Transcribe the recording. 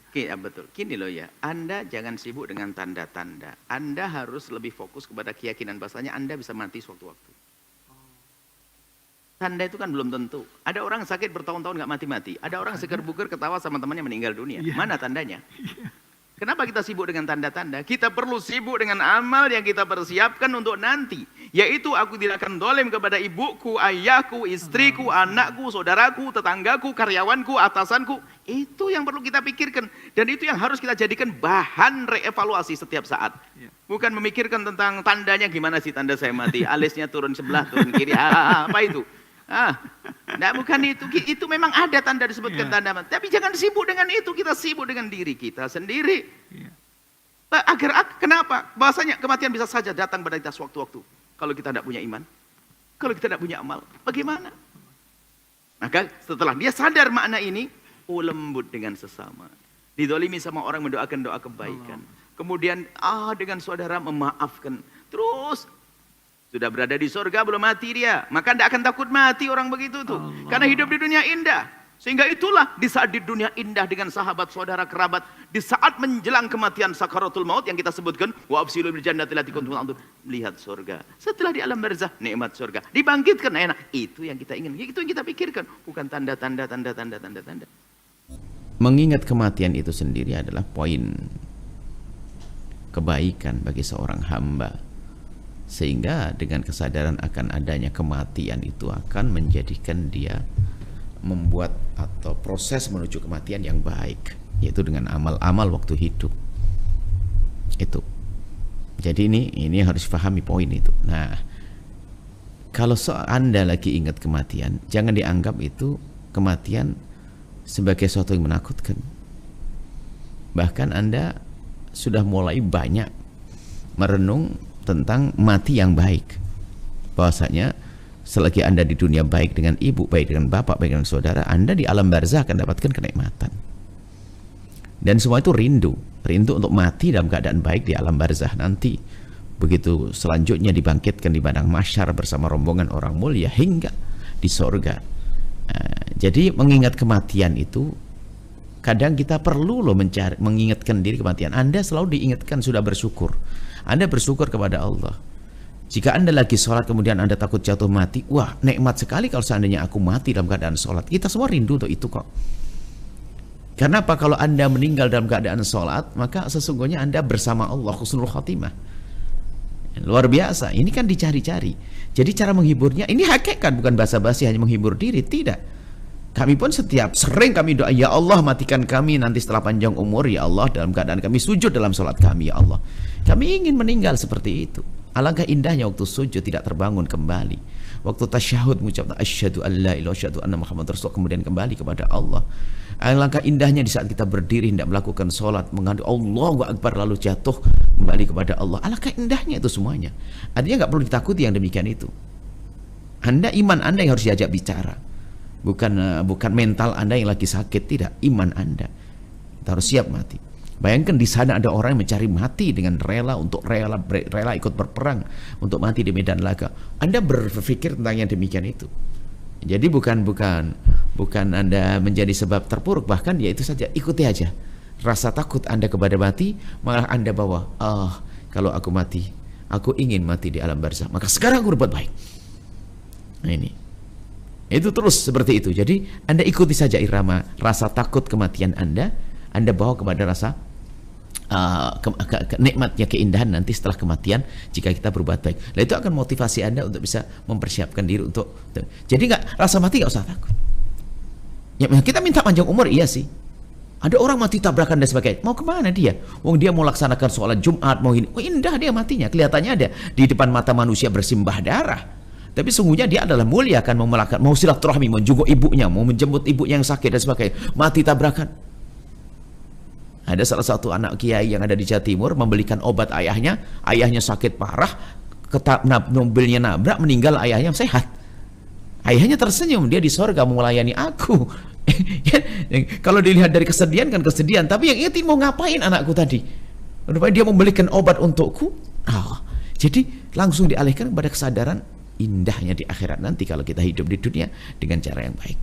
Ya, betul. Gini loh ya, Anda jangan sibuk dengan tanda-tanda. Anda harus lebih fokus kepada keyakinan bahasanya Anda bisa mati sewaktu-waktu. Tanda itu kan belum tentu. Ada orang sakit bertahun-tahun nggak mati-mati. Ada orang seger buger ketawa sama temannya meninggal dunia. Mana tandanya? Kenapa kita sibuk dengan tanda-tanda? Kita perlu sibuk dengan amal yang kita persiapkan untuk nanti. Yaitu aku tidak akan dolim kepada ibuku, ayahku, istriku, anakku, saudaraku, tetanggaku, karyawanku, atasanku. Itu yang perlu kita pikirkan. Dan itu yang harus kita jadikan bahan reevaluasi setiap saat. Bukan memikirkan tentang tandanya, gimana sih tanda saya mati. Alisnya turun sebelah, turun kiri. Apa itu? Nah, bukan itu. Itu memang ada tanda disebutkan tanda mati. Tapi jangan sibuk dengan itu. Kita sibuk dengan diri kita sendiri. Kenapa? Bahasanya kematian bisa saja datang pada kita sewaktu-waktu. Kalau kita tidak punya iman, kalau kita tidak punya amal, bagaimana? Maka setelah dia sadar makna ini, lembut dengan sesama. Didolimi sama orang, mendoakan doa kebaikan. Kemudian dengan saudara memaafkan. Terus sudah berada di surga belum mati dia, maka tidak akan takut mati orang begitu tuh. Karena hidup di dunia indah. Sehingga itulah di saat di dunia indah dengan sahabat, saudara, kerabat, di saat menjelang kematian sakaratul maut yang kita sebutkan, wa absilu bil jannati allati kuntum tu'adun, melihat surga. Setelah di alam barzah, nikmat surga. Dibangkitkan enak. Itu yang kita ingin, itu yang kita pikirkan, bukan tanda-tanda. Mengingat kematian itu sendiri adalah poin kebaikan bagi seorang hamba. Sehingga dengan kesadaran akan adanya kematian itu akan menjadikan dia membuat atau proses menuju kematian yang baik, yaitu dengan amal-amal waktu hidup. Itu. Jadi ini harus pahami poin itu. Nah, kalau Anda lagi ingat kematian, jangan dianggap itu kematian sebagai sesuatu yang menakutkan. Bahkan Anda sudah mulai banyak merenung tentang mati yang baik. Bahwasanya selagi Anda di dunia baik dengan ibu, baik dengan bapak, baik dengan saudara, Anda di alam barzah akan dapatkan kenikmatan. Dan semua itu rindu untuk mati dalam keadaan baik di alam barzah nanti. Begitu selanjutnya dibangkitkan di padang mahsyar bersama rombongan orang mulia hingga di sorga. Jadi mengingat kematian itu, kadang kita perlu loh mengingatkan diri kematian. Anda selalu diingatkan sudah bersyukur. Anda bersyukur kepada Allah. Jika Anda lagi sholat kemudian Anda takut jatuh mati, wah nikmat sekali kalau seandainya aku mati dalam keadaan sholat. Kita semua rindu untuk itu kok. Karena apa? Kalau Anda meninggal dalam keadaan sholat, maka sesungguhnya Anda bersama Allah, husnul khotimah. Luar biasa, ini kan dicari-cari. Jadi cara menghiburnya, ini hakikat, bukan basa-basi hanya menghibur diri, tidak. Kami pun sering kami doa, ya Allah matikan kami nanti setelah panjang umur, ya Allah, dalam keadaan kami sujud dalam sholat kami, ya Allah. Kami ingin meninggal seperti itu. Alangkah indahnya waktu sujud tidak terbangun kembali. Waktu tasyahud mengucapkan asyhadu an la ilaha illallah asyhadu anna muhammadar rasulullah, kemudian kembali kepada Allah. Alangkah indahnya di saat kita berdiri hendak melakukan sholat, mengadu Allahu akbar lalu jatuh kembali kepada Allah. Alangkah indahnya itu semuanya. Artinya nggak perlu ditakuti yang demikian itu. Iman Anda yang harus diajak bicara. Bukan mental Anda yang lagi sakit, tidak, iman Anda. Kita harus siap mati. Bayangkan di sana ada orang yang mencari mati dengan rela ikut berperang untuk mati di medan laga. Anda berpikir tentang yang demikian itu. Jadi bukan Anda menjadi sebab terpuruk, bahkan ya itu saja, ikuti aja. Rasa takut Anda kepada mati, malah Anda bawa, kalau aku mati, aku ingin mati di alam barzah, maka sekarang aku berbuat baik. Nah ini. Itu terus seperti itu. Jadi Anda ikuti saja irama rasa takut kematian Anda bawa kepada rasa nikmatnya keindahan nanti setelah kematian jika kita berbuat baik. Nah itu akan motivasi Anda untuk bisa mempersiapkan diri untuk. Jadi rasa mati nggak usah takut. Ya, kita minta panjang umur, iya sih. Ada orang mati tabrakan dan sebagainya. Mau kemana dia? Wong dia mau laksanakan sholat Jumat, mau ini. Indah dia matinya. Kelihatannya ada di depan mata manusia bersimbah darah. Tapi sungguhnya dia adalah mulia, akan mau silaturahmi, menjenguk ibunya, mau menjemput ibunya yang sakit dan sebagainya. Mati tabrakan. Ada salah satu anak kiai yang ada di Jawa Timur membelikan obat ayahnya sakit parah, mobilnya nabrak, meninggal ayahnya sehat. Ayahnya tersenyum, dia di sorga mau melayani aku. Kalau dilihat dari kesedihan kan kesedihan, tapi yang ingat mau ngapain anakku tadi? Rupanya dia membelikan obat untukku. Jadi langsung dialihkan kepada kesadaran indahnya di akhirat nanti kalau kita hidup di dunia dengan cara yang baik.